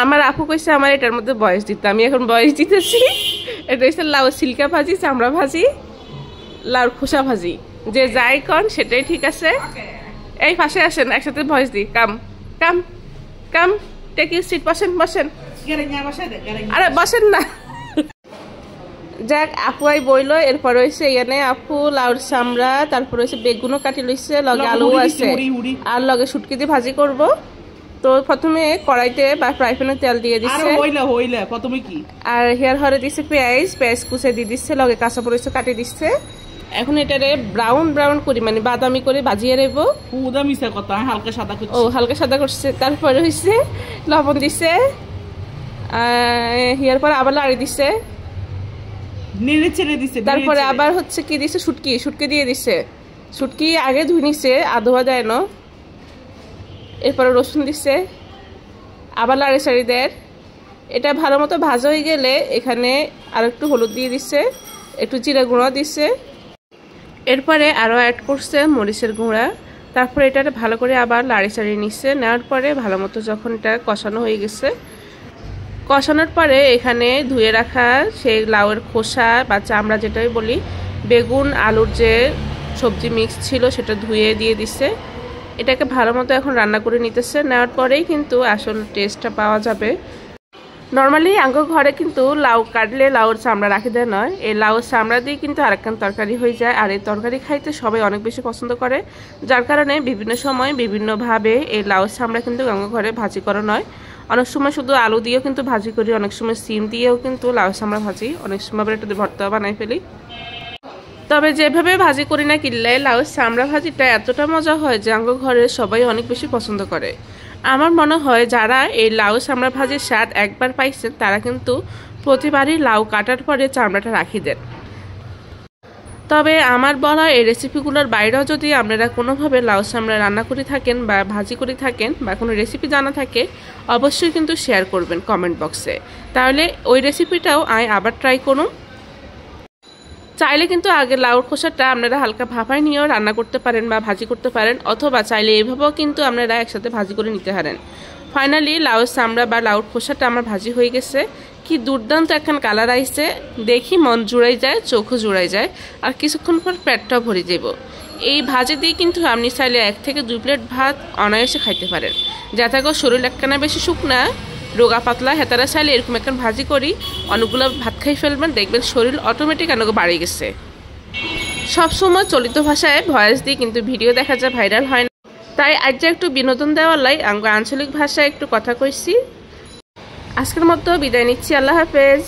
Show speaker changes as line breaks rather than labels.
আমার আপু কইছে আমার এটার মধ্যে বয়স দিতে, আমি এখন বয়স দিতেছি। এটা হচ্ছে লাউ সিল্কা ভাজি, চামড়া ভাজি, লাউর খোসা ভাজি, যে যাই কন সেটাই ঠিক আছে। এই পাশে আসেন, একসাথে ভয়েস দিই। কাম কাম কাম, টেক ইউ সিট, বসেন বসেন। আরে বসেন না। যাক, আপু আই বইলো। এরপর হয়েছে এখানে আপু লাউর চামড়া, তারপর হয়েছে বেগুনও কাটি লইছে, লগে আলু আছে, আর লগে শুটকি দিয়ে ভাজি করব। তো প্রথমে কড়াইতে বা ফ্রাই প্যানে তেল দিয়ে দিচ্ছে, আর হেয়ার হরে দিচ্ছে পেঁয়াজ কুচে দিয়ে দিচ্ছে, লগে কাঁচা মরিচ কাটি দিচ্ছে। এখন এটারে ব্রাউন ব্রাউন করি, মানে বাদামি করে ভাজিয়ে নেব। হালকা সাদা করছে। তারপরে হয়েছে লবণ দিচ্ছে, হেয়ার পরে আবার লাড়ি দিচ্ছে, তারপরে আবার হচ্ছে কি দিছে, শুটকি দিয়ে দিছে। শুটকি আগে ধুই নিছে, আধোয়া দেয় না। এরপরে রসুন দিছে, আবার লাড়ি সাড়ি দেয়। এটা ভালো মতো ভাজা হয়ে গেলে এখানে আর একটু হলুদ দিয়ে দিচ্ছে, একটু জিরা গুঁড়া দিচ্ছে, এরপরে আরও অ্যাড করছে মরিচের গুঁড়া। তারপরে এটা ভালো করে আবার লাড়ি চাড়িয়ে নিচ্ছে। নেওয়ার পরে ভালো মতো যখন এটা কষানো হয়ে গেছে, কষানোর পরে এখানে ধুয়ে রাখা সেই লাউয়ের খোসা বা চামড়া যেটাই বলি, বেগুন আলুর যে সবজি মিক্স ছিল সেটা ধুয়ে দিয়ে দিচ্ছে। এটাকে ভালো মতো এখন রান্না করে নিতেছে। নেওয়ার পরেই কিন্তু আসল টেস্টটা পাওয়া যাবে। নর্মালি আঙ্গ ঘরে কিন্তু লাউ কাটলে লাউর চামড়া রাখি দেয় নয়, এই লাউর চামড়া দিয়ে কিন্তু আরেকখান তরকারি হয়ে যায়। আর এই তরকারি খাইতে সবাই অনেক বেশি পছন্দ করে, যার কারণে বিভিন্ন সময় বিভিন্নভাবে এই লাউর চামড়া কিন্তু আঙ্গ ঘরে ভাজি করা নয়। অনেক সময় শুধু আলু দিয়েও কিন্তু ভাজি করি, অনেক সময় সিম দিয়েও কিন্তু লাউ চামড়া ভাজি, অনেক সময় আবার একটু ভর্তা বানাই ফেলি। তবে যেভাবে ভাজি করি না কিনলে লাউ চামড়া ভাজিটা এতটা মজা হয় যে আঙ্গ ঘরের সবাই অনেক বেশি পছন্দ করে। আমার মনে হয় যারা এই লাউ চামড়া ভাজির স্বাদ একবার পাইছেন তারা কিন্তু প্রতিবারই লাউ কাটার পরে চামড়াটা রাখি দেন। তবে আমার বলা এই রেসিপিগুলোর বাইরেও যদি আপনারা কোনোভাবে লাউ চামড়া রান্না করে থাকেন বা ভাজি করে থাকেন বা কোনো রেসিপি জানা থাকে, অবশ্যই কিন্তু শেয়ার করবেন কমেন্ট বক্সে, তাহলে ওই রেসিপিটাও আবার ট্রাই করুন। চাইলে কিন্তু আগে লাউর খোসাটা আপনারা হালকা ভাপায় নিয়েও রান্না করতে পারেন বা ভাজি করতে পারেন, অথবা চাইলে এইভাবেও কিন্তু আপনারা একসাথে ভাজি করে নিতে পারেন। ফাইনালি লাউর চামড়া বা লাউর খোসাটা আমার ভাজি হয়ে গেছে। কি দুর্দান্ত একখান কালার আইছে, দেখি মন জুড়াই যায়, চোখও জুড়াই যায়, আর কিছুক্ষণ পর পেটটাও ভরে যাব। এই ভাজি দিয়ে কিন্তু আপনি চাইলে 1 থেকে 2 প্লেট ভাত অনায়াসে খাইতে পারেন। যাতে করে শরীর একখানা বেশি শুকনা রোগা পাতলা হেতারা চাইলে এরকম একটা ভাজি করি অনেকগুলো ভাত খাই ফেলবেন, দেখবেন শরীর অটোমেটিক অনেক বাড়ে গেছে। সবসময় চলিত ভাষায় ভয়েস দিয়ে কিন্তু ভিডিও দেখা যায়, ভাইরাল হয় না। তাই আজ যে একটু বিনোদন দেওয়ার লাই আঞ্চলিক ভাষায় একটু কথা কইছি। আজকের মতো বিদায় নিচ্ছি, আল্লাহ হাফেজ।